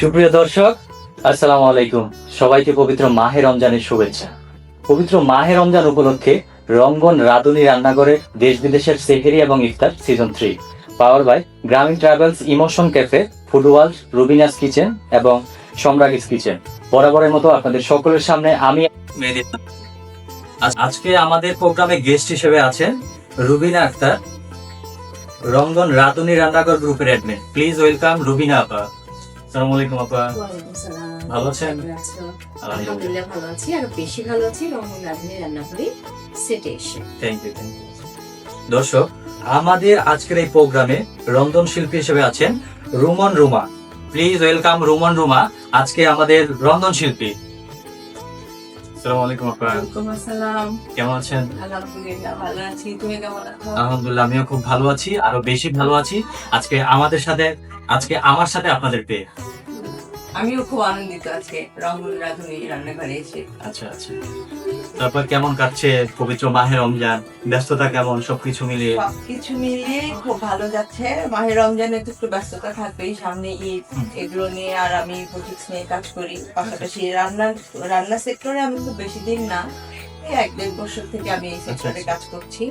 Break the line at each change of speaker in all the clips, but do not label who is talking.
সুপ্রিয় দর্শক, আসসালামু আলাইকুম। সবাইকে পবিত্র মাহে রমজানের শুভেচ্ছা। পবিত্র মাহে রমজান উপলক্ষে রঙ্গন রাঁধুনি রান্নাঘরের দেশ বিদেশের সেহরি এবং ইফতার সিজন 3 পাওয়ার বাই গ্রামীণ travels, emotion cafe, food world, Rubina's kitchen এবং সম্রাগিস কিচেন। বরাবরের মতো আপনাদের সকলের সামনে আমি মেহেদী। আজকে আমাদের প্রোগ্রামে গেস্ট হিসেবে আছেন রুবিনা আক্তার, রঙ্গন রাঁধুনি রান্নাঘর গ্রুপের অ্যাডমিন। প্লিজ ওয়েলকাম রুবিনা আপা। আসসালামু আলাইকুম আপা।
ওয়ালাইকুম সালাম।
ভালো আছেন?
কেমন আছো?
আলহামদুলিল্লাহ।
আলহামদুলিল্লাহ ভালো আছি, আর বেশি ভালো আছি রঙন রাঁধুনি রান্নাঘরে সেটে এসে।
Thank you. দর্শক, আমাদের আজকের এই প্রোগ্রামে রন্ধন শিল্পী হিসেবে আছেন রুমন রুমা। প্লিজ ওয়েলকাম রুমন রুমা, আজকে আমাদের রন্ধন শিল্পী। আসসালামু আলাইকুম আপা।
ওয়ালাইকুম আসসালাম।
কেমন আছেন?
আলহামদুলিল্লাহ ভালো আছি, তুমি কেমন আছো?
আলহামদুলিল্লাহ, আমিও খুব ভালো আছি, আরো বেশি ভালো আছি আজকে আমার সাথে আপনাদের পেয়ে।
আমিও খুব আনন্দিত আজকে রঙন রাঁধুনি রান্নাঘরে এসে।
আচ্ছা আচ্ছা। তারপর কেমন কাটছে পবিত্র মাহে রমজান? ব্যস্ততা কেমন সবকিছু মিলিয়ে?
সবকিছু মিলিয়ে খুব ভালো যাচ্ছে। মাহে রমজানে তো একটু ব্যস্ততা থাকবেই, সামনে ঈদ, এগুলো নিয়ে। আর আমি বুটিক্স নিয়ে কাজ করি, পাশাপাশি রান্না সেক্টরে আমি খুব বেশি দিন না, এই 1-1.5 বছর থেকে আমি এই সেক্টরে কাজ করছি।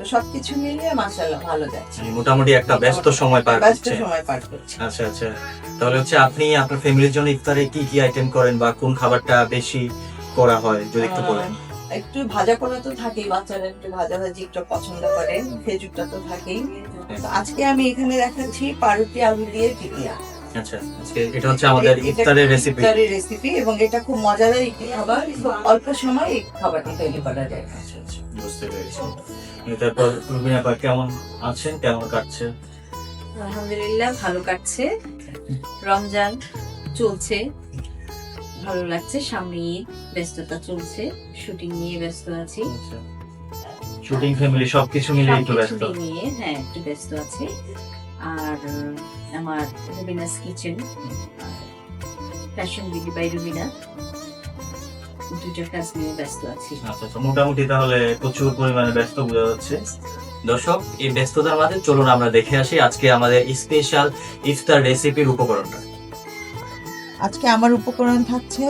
তো সবকিছু মিলিয়ে মাশাআল্লাহ ভালো যাচ্ছে,
মোটামুটি একটা ব্যস্ত সময় পার
ব্যস্ত
করছে।
সময় পার করছি।
আচ্ছা আচ্ছা। তাহলে আপনি আপনার ফ্যামিলির জন্য ইফতারে কি কি আইটেম করেন বা কোন খাবারটা বেশি করা হয় যদি একটু বলেন?
একটু ভাজা পোড়া তো থাকেই, বাচ্চারা একটু ভাজা ভাজি একটু পছন্দ করে, খেজুরটা তো থাকেই। তো আজকে আমি এখানে দেখাচ্ছি পাউরুটি আলু দিয়ে টিকিয়া।
আচ্ছা, আজকে এটা হচ্ছে আমাদের ইফতারের রেসিপি।
ইফতারের রেসিপি, এবং এটা খুব মজাদার একটি খাবার, অল্প সময় এই খাবারটি তৈরি করা যায়।
আচ্ছা আচ্ছা, বুঝতে পেরেছি। তারপর রুবিনা আপা কেমন আছেন, কেমন কাটছে?
আলহামদুলিল্লাহ ভালো কাটছে, রমজান চলছে, ভালো লাগছে। সামনে ঈদ, ব্যস্ততা চলছে, শুটিং নিয়ে ব্যস্ত আছি।
শুটিং, ফ্যামিলি সবকিছু মিলে একটু ব্যস্ত।
সবকিছু নিয়ে হ্যাঁ একটু ব্যস্ত আছি। আর আমার Rubina's kitchen, fashion beauty by Rubina, দুটোর কাজ নিয়ে ব্যস্ত আছি।
আচ্ছা আচ্ছা, মোটামুটি তাহলে প্রচুর পরিমাণে ব্যস্ত বোঝা যাচ্ছে। দর্শক, এই ব্যস্ততার মাঝে চলুন আমরা দেখে আসি আজকে আমাদের স্পেশাল ইফতার রেসিপির উপকরণটা।
আজকে আমার উপকরণ থাকছে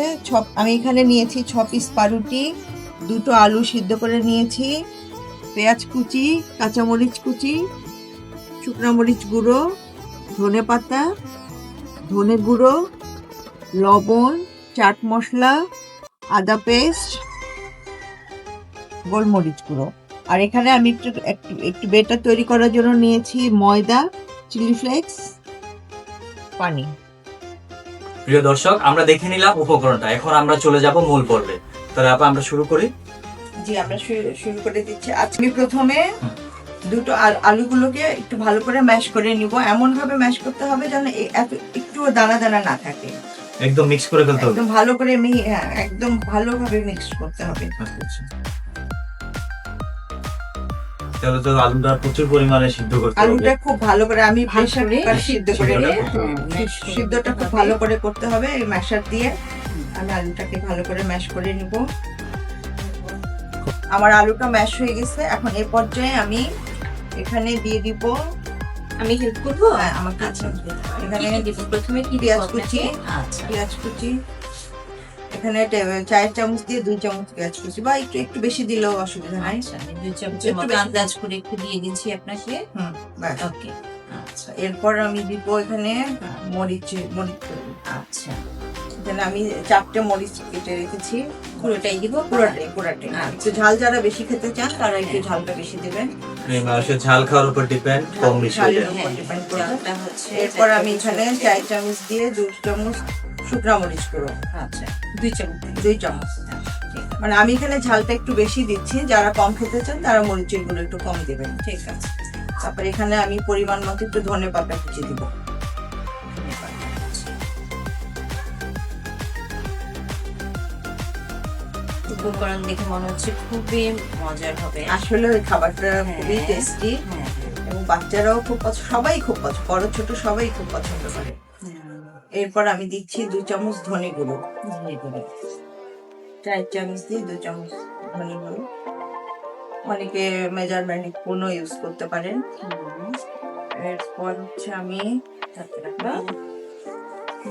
আমি এখানে নিয়েছি 6 পিস পাউরুটি, 2টো আলু সিদ্ধ করে নিয়েছি, পেঁয়াজ কুচি, কাঁচামরিচ কুচি, শুকনো মরিচ গুঁড়ো, ধনে পাতা, ধনে গুঁড়ো, লবণ, চাট মশলা, আদা পেস্ট, গোলমরিচ গুঁড়ো। আর এখানে আমি একটু বেটার তৈরি করার জন্য নিয়েছি ময়দা, চিলি ফ্লেক্স, পানি।
প্রিয় দর্শক, আমরা দেখে নিলাম উপকরণটা, এখন আমরা চলে যাব মূল পর্বে। তাহলে আমরা শুরু করি।
জি, আমরা শুরু করে দিচ্ছি। আজকে আমি প্রথমে দুটো আলুগুলোকে একটু ভালো করে ম্যাশ করে নিব। এমন ভাবে ম্যাশ করতে হবে যেন একটু দানা দানা না থাকে,
একদম মিক্স করে ফেলতে হবে।
একদম ভালো করে একদম ভালোভাবে মিক্স করতে হবে।
আচ্ছা। তাহলে তো আলুটা প্রচুর পরিমাণে সিদ্ধ করতে হবে।
আলুটা খুব ভালো করে আমি প্রেসার কুকারে সিদ্ধ করে নিয়ে,
সিদ্ধটা
সিদ্ধটা খুব ভালো করে করতে হবে। এই ম্যাশার দিয়ে আমি আলুটাকে ভালো করে ম্যাশ করে নিব। আমার আলুটা ম্যাশ হয়ে গেছে। এখন এই পর্যায়ে আমি এখানে দিয়ে দিব,
আমি হেল্প করবো?
হ্যাঁ, আমাকে
আচ্ছা,
এখানে
কি দিব? প্রথমে কি
পেঁয়াজ
দিব
কুচি,
আপনাকে? আচ্ছা,
পেঁয়াজ কুচি, এখানে 4 চামচ দিয়ে 2 চামচ পেঁয়াজ কুচি, বা একটু বেশি দিলেও অসুবিধা নাই।
আচ্ছা, আমি 2 চামচের মতো আন্দাজ করে একটু দিয়ে দিচ্ছি আপনাকে।
ব্যাস।
ওকে, আচ্ছা
এরপর আমি দিব এখানে মরিচ।
আচ্ছা,
এখানে আমি 4টে মরিচ কেটে রেখেছি।
পুরোটাই দিব?
পুরোটাই। একটু ঝাল যারা বেশি খেতে চান তারা একটু ঝালটা বেশি দেবেন।
মানুষের ঝাল খাওয়ার উপর ডিপেন্ড, কম বেশি হয়ে যায়।
উপর depend করবে।
চালটা হচ্ছে
এরপর আমি এখানে 4 চামচ দিয়ে 2 চামচ শুকনো মরিচ গুঁড়ো।
আচ্ছা 2 চামচ।
2 চামচ। মানে আমি এখানে ঝালটা একটু বেশি দিচ্ছি, যারা কম খেতে চান তারা মরিচের গুঁড়ো একটু কম দেবেন।
ঠিক আছে।
তারপর এখানে আমি পরিমাণ মতো একটু ধনে পাতা কুচি দিব।
উপকরণ দেখে মনে হচ্ছে খুবই মজার হবে।
আসলে ওই খাবারটা খুবই
হ্যাঁ।
টেস্টি,
হ্যাঁ,
এবং বাচ্চারাও খুব সবাই খুব পছন্দ, বড় ছোট সবাই খুব পছন্দ করে। এরপর আমি দিচ্ছি 2 চামচ ধনে গুঁড়ো। 4 চামচ দিয়ে 2 চামচ ধনে গুঁড়ো। অনেকে মেজারমেন্ট কোনো ইউজ করতে পারেন। এরপর হচ্ছে আমি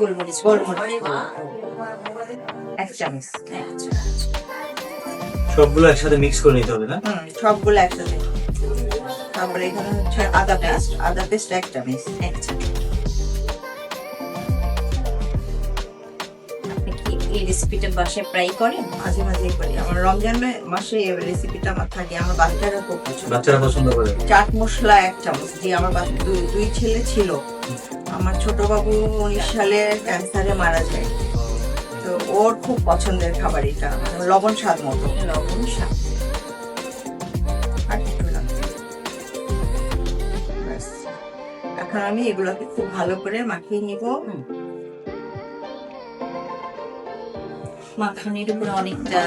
গোলমরিচ
গোলমরিচ এক চামচ।
সবগুলো একসাথে মিক্স করে নিতে হবে না?
সবগুলো একসাথে। তারপরে এখানে হচ্ছে আদা পেস্ট এক চামচ।
আপনি কি এই রেসিপিটা বাসায় প্রায় করেন?
মাঝে মাঝে করি। আমার রমজান মাসে এই রেসিপিটা আমার থাকে। আমার বাচ্চারা খুব পছন্দ।
বাচ্চারা পছন্দ করে।
চাট মশলা এক চামচ দিয়ে আমার দুই ছেলে ছিল। আমার ছোট বাবু 19 সালে ক্যান্সারে মারা যায়, তো ওর খুব পছন্দের খাবার এটা, লবণ স্বাদ মতো।
লবণ স্বাদ।
আর একটু লাগবে। ব্যাস। এখন আমি এগুলোকে খুব ভালো করে মাখিয়ে নিব।
মাখানির উপরে অনেকটা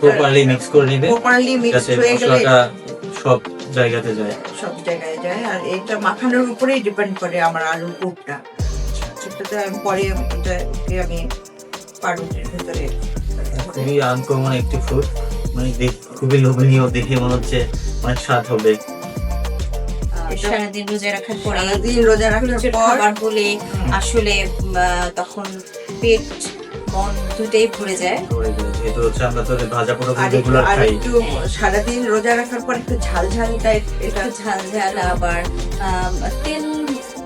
প্রপারলি মিক্স করে নিবে
প্রপারলি মিক্স
যাতে
হয়ে গেলে
মশলাটা সব জায়গাতে যায়।
সব জায়গায় যায়। আর এটা মাখানোর উপরেই ডিপেন্ড করে আমার আলুর পুরটা। সেটাতে আমি পরে এটাকে আমি পাউরুটির ভিতরে।
খুবই আনকমন একটি ফুড, মানে খুবই লোভনীয়, দেখে মনে হচ্ছে অনেক স্বাদ হবে।
সারাদিন রোজা রাখার পরে
সারাদিন রোজা রাখার
প্রচুর
পর
খাবার হলে আসলে তখন পেট মন দুটাই ভরে যায়।
যেহেতু হচ্ছে আমরা তো ভাজা পোড়া
আর
রেগুলার
আর
খাই,
একটু সারাদিন রোজা রাখার পর একটু ঝাল ঝাল টাইপ এটা
একটু ঝাল ঝাল, আবার তেল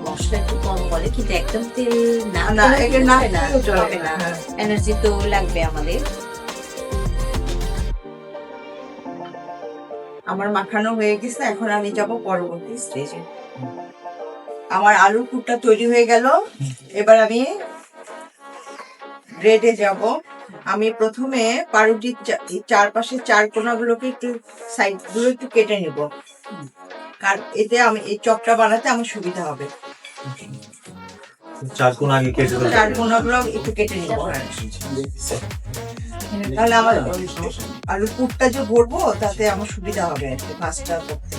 মশলা একটু কম বলে, কিন্তু একদম তেল না
না
দিলে
এটা না
হবে
খেলেও
হবে
চলে
না।
না।
এনার্জি তো লাগবে আমাদের।
আমার মাখানো হয়ে গেছে, এখন আমি যাব পরবর্তী স্টেজে। আমার আলুর পুরটা তৈরি হয়ে গেল, এবার আমি ব্রেডে যাব। আমি প্রথমে পাউরুটির চারপাশে চার কোনাগুলোকে একটু সাইড গুলো একটু কেটে নিব, কারণ এতে আমি এই চপটা বানাতে আমার সুবিধা হবে।
চার কোণ আগে কেটে দেবো।
চার কোনাগুলো একটু কেটে নিব, তাহলে আমার আলুর পুরটা যে ভরবো তাতে আমার সুবিধা হবে আর কি ভাজটা করতে।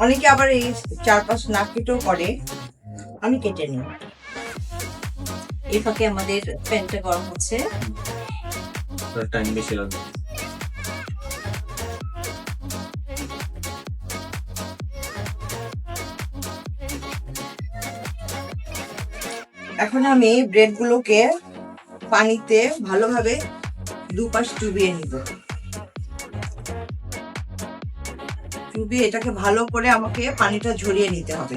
অনেকে আবার এই চারপাশ না কেটেও করে, আমি কেটে নিই।
এই ফাঁকে আমাদের প্যানটা গরম হচ্ছে।
টাইম বেশি লাগবে।
এখন আমি ব্রেড গুলোকে পানিতে ভালোভাবে দুপাশ চুবিয়ে নিব। চুবিয়ে এটাকে ভালো করে আমাকে পানিটা ঝরিয়ে নিতে হবে।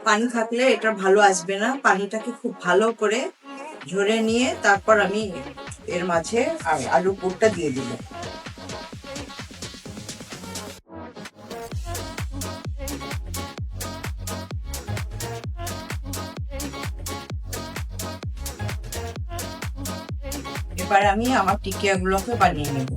পানি থাকলে এটা ভালো আসবে না। পানিটাকে খুব ভালো করে ঝরে নিয়ে তারপর আমি এর মাঝে আলু পুরটা দিয়ে দিব। এবার আমি আমার টিকিয়াগুলোকে বানিয়ে নেব।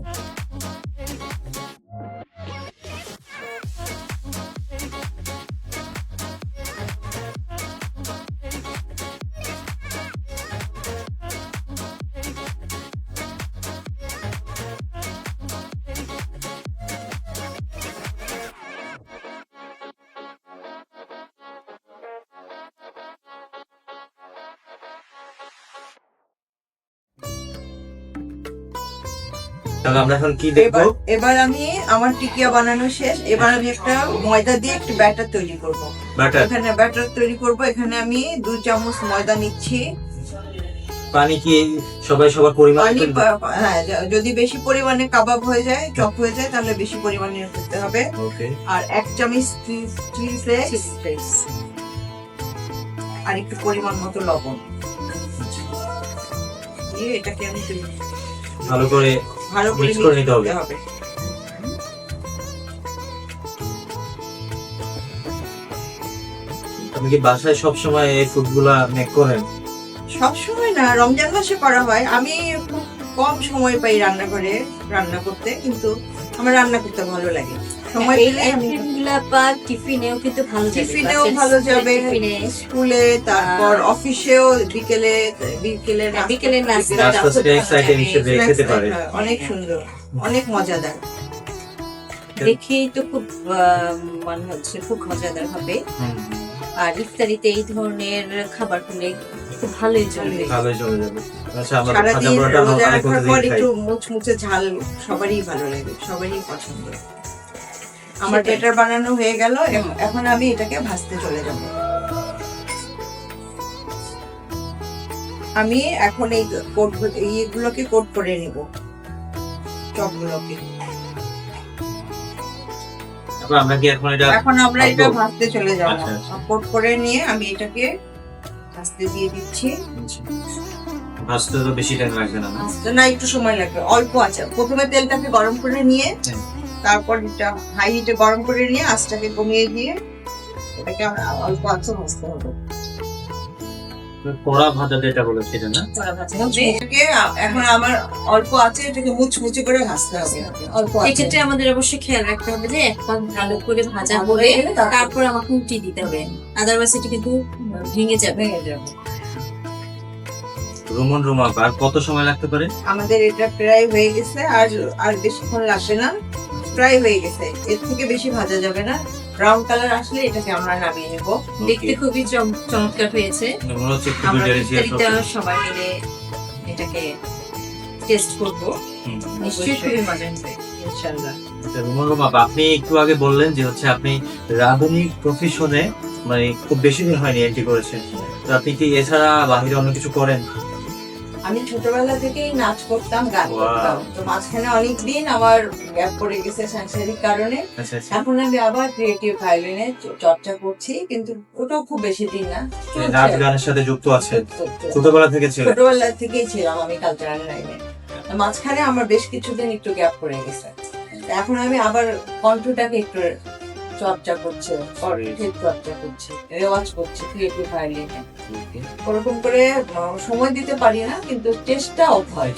তাহলে আমরা এখন কি দেখবো?
এবার আমি আমার টিকিয়া বানানো শেষ। এবার আমি একটা ময়দা দিয়ে একটু ব্যাটার তৈরি করব।
ব্যাটার।
এখানে ব্যাটার তৈরি করব। এখানে আমি 2 চামচ ময়দা নিচ্ছি।
পানি কি সবাই সবার পরিমাণ?
পানি হ্যাঁ, যদি বেশি পরিমাণে কাবাব হয়ে যায়, চপ হয়ে যায়, তাহলে বেশি পরিমাণে করতে হবে।
ওকে।
আর 1 চামচ চিলি ফ্লেক্স, আর একটু পরিমাণ মতো লবণ দিয়ে এটাকে আমি
ভালো করে
mix
করে নিতে হবে। আপনি কি বাসায় সবসময় এই ফুডগুলা মেক করেন?
সব সময় না, রমজান মাসে করা হয়। আমি খুব কম সময় পাই রান্না করতে, কিন্তু আমার রান্না করতে ভালো লাগে। সময় পেলে আমি
টিফিনেও কিন্তু ভালো যাবে।
টিফিনেও ভালো যাবে,
টিফিনে
স্কুলে, তারপর অফিসেও বিকেলে
নাস্তা স্ন্যাক্স আইটেম হিসেবে খেতে পারে।
অনেক সুন্দর, অনেক মজাদার।
দেখেই তো খুব মনে হচ্ছে খুব মজাদার হবে। আর ইফতারিতে এই ধরনের খাবার হলে খুব ভালোই চলবে।
ভালোই চলে যাবে। আচ্ছা, আমরা ভাজা
সারাদিন
পোড়াটা
রোজা
অনেক
রাখার
মধ্যে
পর
দিয়ে খাই।
একটু মুচমুচে ঝাল সবারই ভালো লাগে, সবারই পছন্দ। আমার
সেটাই।
বেটার বানানো হয়ে গেল, এখন আমি এটাকে ভাজতে চলে যাব। আমি এখন এই এইগুলোকে কোট করে নিব, চপগুলোকে।
তারপর আমরা কি এখন এটা
এখন আমরা এটা
ভাজবো?
ভাজতে চলে যাব।
আচ্ছা, আচ্ছা।
কোট করে নিয়ে আমি এটাকে ভাজতে দিয়ে দিচ্ছি।
ভাজতে তো বেশি টাইম লাগবে না, না?
ভাজতে না একটু সময় লাগবে, অল্প আছে। প্রথমে তেলটাকে গরম করে নিয়ে
হ্যাঁ।
তারপর এটা হাই হিটে গরম করে নিয়ে আঁচটাকে কমিয়ে দিয়ে এটাকে আমরা অল্প আঁচে ভাজতে হবে।
কড়া ভাজা যেটা বলে সেটা না?
কড়া ভাজা হবে।
এটাকে এখন আমার অল্প আছে, এটাকে মুচমুচে করে ভাজতে হবে অল্প আছে।
এক্ষেত্রে আমাদের অবশ্যই খেয়াল রাখতে হবে যে এক পাক ভালো করে ভাজা হলে তারপর আমাকে উল্টে দিতে হবে, আদারওয়াইজ এটা কিন্তু ভেঙে যাবে।
ভেঙে যাবে।
রুমন রুমা আর কত সময় লাগতে পারে?
আমাদের এটা প্রায় হয়ে গেছে, আর আর বেশিক্ষণ লাগবে না, প্রায় হয়ে গেছে। এর থেকে বেশি ভাজা যাবে না। ব্রাউন কালার আসলে এটাকে আমরা নামিয়ে নেব।
দেখতে খুবই চমৎকার হয়েছে।
মনে হচ্ছে খুবই
আমরা
delicious
ইফতারিতে
হবে।
সবাই মিলে এটাকে টেস্ট করব,
হুম।
নিশ্চয়ই খুবই মজা হবে।
ইনশাআল্লাহ।
আচ্ছা, রুমন রুমা আপনি একটু আগে বললেন যে হচ্ছে আপনি রাঁধুনি প্রফেশনে মানে খুব বেশি দিন হয়নি এন্ট্রি করেছেন, তো আপনি কি এছাড়া বাহিরে অন্য কিছু করেন?
আমি ছোটবেলা থেকেই নাচ করতাম, গান
Wow.
করতাম। তো মাঝখানে অনেকদিন আমার গ্যাপ পড়ে গেছে সাংসারিক কারণে।
আচ্ছা আচ্ছা।
এখন আমি আবার ক্রিয়েটিভ ভায়োলিনে চর্চা করছি, কিন্তু ওটাও খুব বেশি দিন না, চলছে
নাচ
আর কি।
গানের সাথে যুক্ত আছে
চলছে।
ছোটবেলা থেকে ছিল?
ছোটবেলা থেকেই ছিলাম আমি কালচারাল লাইনে। মাঝখানে আমার বেশ কিছুদিন একটু গ্যাপ পড়ে গেছে। তো এখন আমি আবার কণ্ঠটাকে একটু চর্চা করছি, কণ্ঠের চর্চা করছি, রেওয়াজ করছি ক্রিয়েটিভ ভায়োলিনে। ওরকম করে সময় দিতে পারি না, কিন্তু চেষ্টা হয়।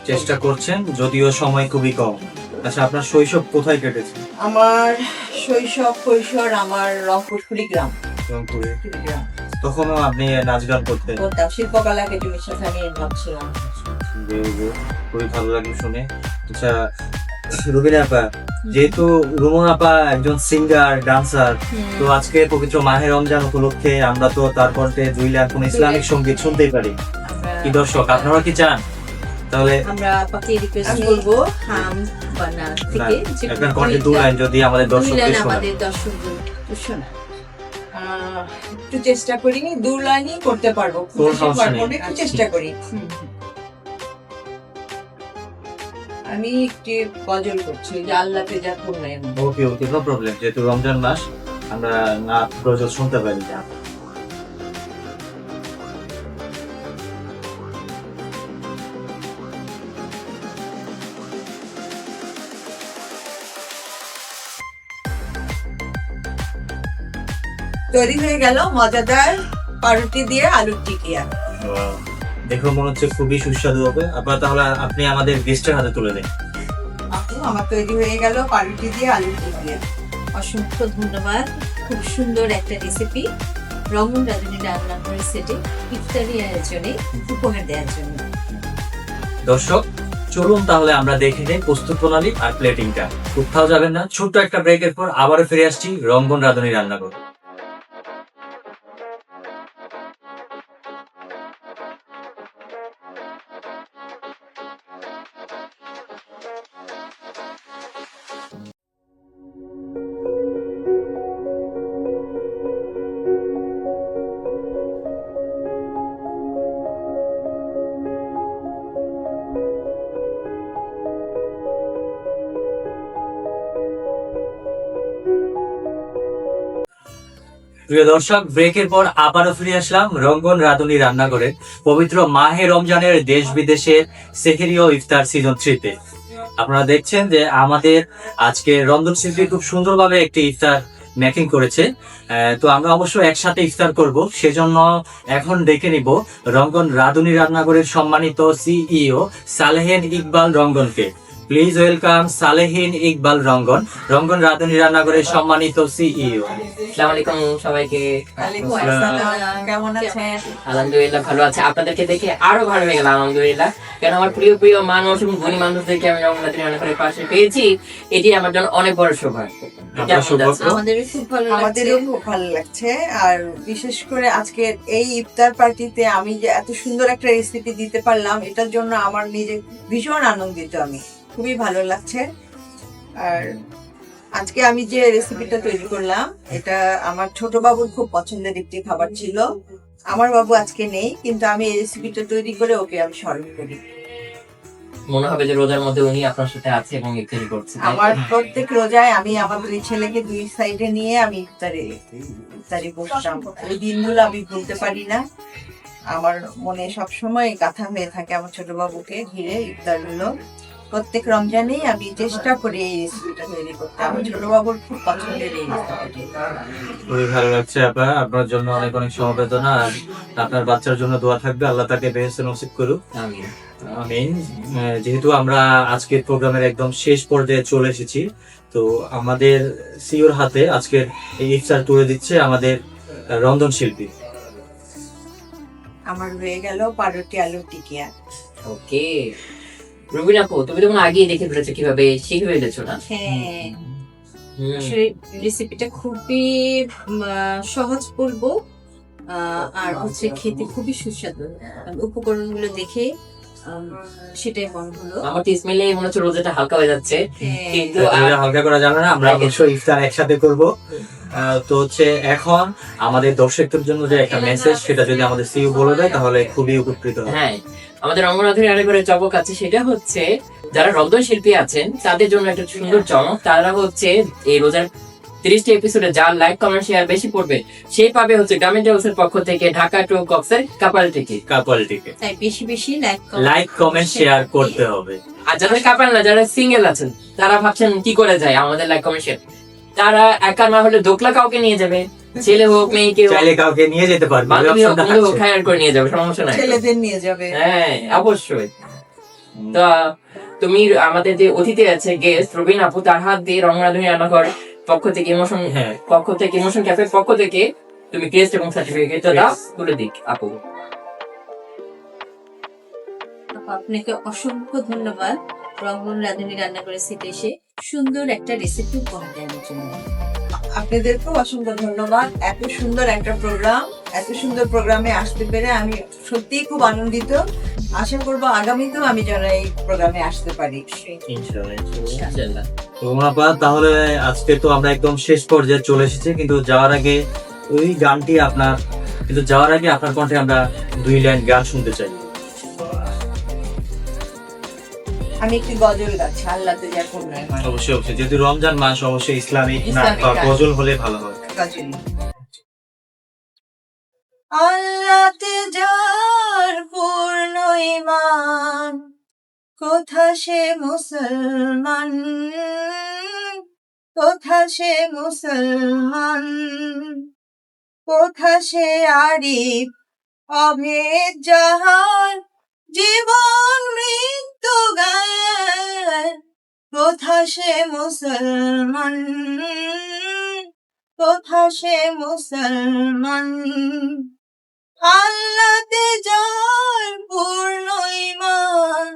চেষ্টা করছেন, যদিও সময় খুবই কম। আচ্ছা, আপনার শৈশব কোথায় কেটেছে?
আমার শৈশব কৈশোর আমার রংপুর কুড়িগ্রাম।
রংপুরে।
কুড়িগ্রাম
তখনও আপনি নাচ গান করতেন?
করতাম, শিল্পকলা একাডেমির সাথে আমি ইনভলভ ছিলাম।
খুবই ভালো লাগলো শুনে। আচ্ছা রুবিনা আপা, যেহেতু রুমন আপা একজন সিঙ্গার ডান্সার, তো আজকে পবিত্র মাহে রমজান উপলক্ষে আমরা তো তার কণ্ঠে 2 লাখ কোন ইসলামিক সঙ্গীত শুনতেই পারি। কি দর্শক আপনারা কি চান? তাহলে
আমরা পাকে রিকোয়েস্ট
আমি-
করব হাম বানা থেকে যে
আপনার কণ্ঠে 2 লাইন যদি আমাদের
দুই
দর্শকদের
লাইন
শোনান।
আমাদের দর্শকদের শোনা।
একটু চেষ্টা করি, 2 লাইনই করতে পারবো, খুব
কোনো
বেশি
সমস্যা
পারবো
নেই।
না, একটু চেষ্টা করি।
হুম।
আমি একটি গজল করছি যে আল্লাহকে যা করলেন।
ওকে ওকে, নো প্রবলেম। যেহেতু রমজান মাস আমরা নাচ গজল শুনতে পারি।
তৈরি হয়ে গেল মজাদার পাউরুটি দিয়ে আলুর টিকিয়া।
দেখো মনে হচ্ছে খুবই সুস্বাদু হবে। আপনার তাহলে আপনি আমাদের গেস্টের হাতে তুলে দেন।
আমার তৈরি হয়ে গেল পাউরুটি দিয়ে আলুর টিকিয়া।
অসংখ্য ধন্যবাদ, খুব সুন্দর একটা রেসিপি রঙন রাঁধুনি রান্নাঘরের সেটে ইফতারি আয়োজনে উপহার দেওয়ার জন্য।
দর্শক চলুন তাহলে আমরা দেখে নেই প্রস্তুত প্রণালী আর প্লেটিংটা। কোথাও যাবেন না, ছোট্ট একটা ব্রেকের পর আবারও ফিরে আসছি রঙ্গন রাঁধুনি রান্নাঘর। প্রিয় দর্শক, ব্রেকের পর আবারও ফিরে আসলাম রঙ্গন রাঁধুনি রান্নাঘরে পবিত্র মাহে রমজানের দেশ বিদেশের সেহরি ও ইফতার সিজন 3 তে। আপনারা দেখছেন যে আমাদের আজকে রন্ধন শিল্পী খুব সুন্দরভাবে একটি ইফতার মেকিং করেছে। তো আমরা অবশ্য একসাথে ইফতার করব, সেজন্য এখন ডেকে নিব রঙ্গন রাঁধুনি রান্নাঘরের সম্মানিত সিইও সালেহিন ইকবাল রঙ্গনকে। প্লিজ ওয়েলকাম সালেহিন ইকবাল রঙ্গন, রঙ্গন রাঁধুনি রান্নাঘরের সম্মানিত সিইও।
আসসালামু আলাইকুম সবাইকে।
ওয়ালাইকুম আসসালাম, কেমন আছেন?
আলহামদুলিল্লাহ ভালো আছে। আপনাদেরকে দেখে আরো ভালো হয়ে গেল আলহামদুলিল্লাহ। কেন আমার প্রিয় প্রিয় মানুষ এবং গুণী মানুষদেরকে আমি রমজান রান্নাঘরের পাশে পেয়েছি, এটি আমার জন্য অনেক বড় সৌভাগ্য।
আপনার সৌভাগ্য।
আমাদেরও খুব ভালো লাগছে।
আমাদেরও খুব ভালো লাগছে, আর বিশেষ করে আজকে এই ইফতার পার্টিতে আমি যে এত সুন্দর একটা রেসিপি দিতে পারলাম, এটার জন্য আমার নিজে ভীষণ আনন্দিত। আমি খুবই ভালো লাগছে। আর আজকে আমি যে রেসিপিটা তৈরি করলাম এটা আমার ছোট বাবুর খুব পছন্দের একটি খাবার ছিল। আমার বাবু আজকে নেই, কিন্তু আমি এই রেসিপিটা তৈরি করে ওকে আমি স্মরণ করি।
মনে হবে যে রোজার মধ্যে উনি আপনার সাথে আছে এবং ইফতারি করছে, তাই তো?
আমার প্রত্যেক রোজায় আমি আমার দুই ছেলেকে দুই সাইডে নিয়ে আমি ইফতারি বসতাম। ওই দিনগুলো আমি ভুলতে পারি না। আমার মনে সবসময় গাথা হয়ে থাকে আমার ছোট বাবুকে ঘিরে ইফতার হলো। প্রত্যেক রমজানেই আমি চেষ্টা করি এই রেসিপিটা তৈরি করতে। আমার ছোট বাবুর খুব পছন্দের এই রেসিপিটি।
খুবই ভালো লাগছে আপা, আপনার জন্য অনেক অনেক সমবেদনা। আর আপনার বাচ্চার জন্য দোয়া থাকবে, আল্লাহ তাকে বেহেশতে নসিব করুক।
আমিন।
আমিন। যেহেতু আমরা আজকের প্রোগ্রামের একদম শেষ পর্যায়ে চলে এসেছি, তো আমাদের সিওর হাতে আজকের এই ইফতার তুলে দিচ্ছে আমাদের রন্ধন শিল্পী।
আমার হয়ে গেল পাউরুটি আলুর টিকিয়া।
ওকে, রুবিনা আপু, তুমি তো মনে হয় আগেই দেখে ফেলেছো, কিভাবে শিখে ফেলেছো না?
হ্যাঁ,
হুম।
আসলে রেসিপিটা খুবই সহজ বলবো, আর হচ্ছে খেতে খুবই সুস্বাদু। উপকরণগুলো দেখে সেটাই মনে হলো।
আমার তো স্মেলে মনে হচ্ছে রোজাটা হালকা হয়ে যাচ্ছে,
হ্যাঁ,
কিন্তু
এটা হালকা করা যাবে না, আমরা অবশ্যই ইফতার একসাথে করব। তো হচ্ছে এখন আমাদের দর্শকদের জন্য যে একটা মেসেজ, সেটা যদি আমাদের সিইও বলে দেয় তাহলে খুবই উপকৃত হবে।
হ্যাঁ, আমাদের রঙ্গনাথের আরে করে চমক আছে, সেটা হচ্ছে যারা রন্ধন শিল্পী আছেন তাদের জন্য একটা সুন্দর চমক। তারা হচ্ছে এই রোজার 30টা এপিসোডে যার লাইক কমেন্ট শেয়ার বেশি পড়বে সেই পাবে হচ্ছে গ্রামীণ ট্রাভেলসের পক্ষ থেকে ঢাকা টু কক্সের কাপাল টিকিট।
কাপালটিকে
তাই বেশি বেশি
লাইক কমেন্ট শেয়ার করতে হবে।
আর যাদের কাপাল না, যারা সিঙ্গেল আছেন, তারা ভাবছেন কি করে যায় আমাদের লাইক কমেন্ট শেয়ার, তারা একা না হলে দোকলা কাউকে নিয়ে যাবে, ছেলে হোক মেয়ে কেউ,
চাইলে কাউকে নিয়ে যেতে পারবে,
বান্ধবী হোক
option টা
বন্ধু হোক,
আছে।
হায়ার করে নিয়ে যাবে, সমস্যা নাই।
ছেলেদের নিয়ে যাবে।
হ্যাঁ, অবশ্যই। তো তুমি আমাদের যে অতিথি আছে গেস্ট রবিন আপু, তার হাত দিয়ে রংরাধুনী রান্নাঘর পক্ষ থেকে ইমোশন ক্যাফের পক্ষ থেকে তুমি ক্রেস্ট এবং সার্টিফিকেটটা দাও, তুলে দিক আপু।
আপনাকে অসংখ্য ধন্যবাদ রঙ্গন রাঁধুনি রান্না করে সিটে এসে সুন্দর একটা রেসিপি উপহার দেওয়ার জন্য।
আপনাদেরকেও অসংখ্য ধন্যবাদ। এত সুন্দর একটা প্রোগ্রাম, এত সুন্দর প্রোগ্রামে আসতে পেরে আমি সত্যিই খুব আনন্দিত। আশা করবো আগামীতেও আমি যেন এই প্রোগ্রামে আসতে পারি।
ইনশাআল্লাহ।
তো আপা, তাহলে আজকে তো আমরা একদম শেষ পর্যায়ে চলে এসেছি, কিন্তু যাওয়ার আগে আপনার কণ্ঠে আমরা 2 লাইন গান শুনতে চাই।
আমি একটি গজল গাচ্ছি, আল্লাহ তো যা করলেন।
অবশ্যই, যেহেতু রমজান মাস, অবশ্যই ইসলামিক না
ইসলামিক
বা
গান।
গজল হলে ভালো হয়।
গজল। আল্লাহতে যার পূর্ণ ঈমান, কোথা সে মুসলমান, কোথা সে মুসলমান, কোথা সে আরিফ অভেদ যাহার জীবন মৃত্যু গায়, কোথা সে মুসলমান, কোথা সে মুসলমান। আল্লাহতে যার পূর্ণ ঈমান,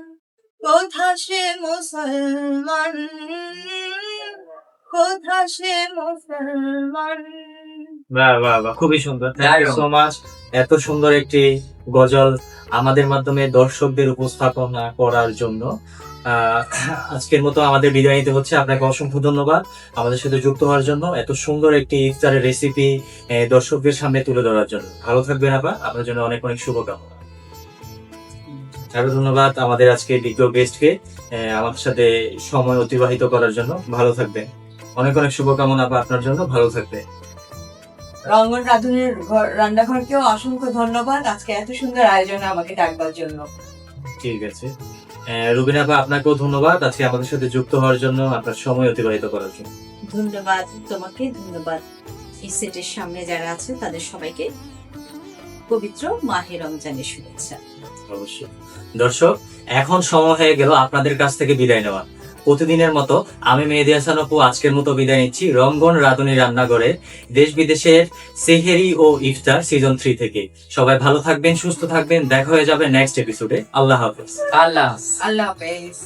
কোথা সে মুসলমান, কোথা সে মুসলমান।
বাহ বাহ বাহ, খুবই সুন্দর। থ্যাংক ইউ
দারুণ।
So much. এত সুন্দর একটি গজল আমাদের মাধ্যমে দর্শকদের উপস্থাপনা করার জন্য আজকের মতো আমাদের বিদায় নিতে হচ্ছে। আপনাকে অসংখ্য ধন্যবাদ আমাদের সাথে যুক্ত হওয়ার জন্য, এত সুন্দর একটি ইফতারের রেসিপি দর্শকদের সামনে তুলে ধরার জন্য। ভালো থাকবেন আপা, আপনার জন্য অনেক অনেক শুভকামনা। আরো ধন্যবাদ আমাদের আজকে দ্বিতীয় গেস্টকে আমাদের সাথে সময় অতিবাহিত করার জন্য। ভালো থাকবেন, অনেক অনেক শুভকামনা আপা আপনার জন্য। ভালো থাকবেন।
রঙ্গন রাঁধুনির রান্নাঘরকেও অসংখ্য ধন্যবাদ আজকে এত সুন্দর আয়োজনে আমাকে ডাকবার জন্য।
ঠিক আছে, রুবিনা আপা আপনাকেও ধন্যবাদ আজকে আমাদের সাথে যুক্ত হওয়ার জন্য, আপনার সময় অতিবাহিত করার জন্য।
ধন্যবাদ তোমাকে, ধন্যবাদ এই সেটের সামনে যারা আছে তাদের সবাইকে পবিত্র মাহে রমজানের শুভেচ্ছা।
অবশ্যই। দর্শক, এখন সময় হয়ে গেল আপনাদের কাছ থেকে বিদায় নেওয়া। প্রতিদিনের মতো আমি মেহেদী হাসান অপু আজকের মতো বিদায় নিচ্ছি রঙ্গন রাঁধুনি রান্নাঘরে দেশ বিদেশের সেহেরি ও ইফতার সিজন 3 থেকে। সবাই ভালো থাকবেন, সুস্থ থাকবেন। দেখা হয়ে যাবে নেক্সট এপিসোডে। আল্লাহ হাফেজ।
আল্লাহ।
আল্লাহ হাফেজ।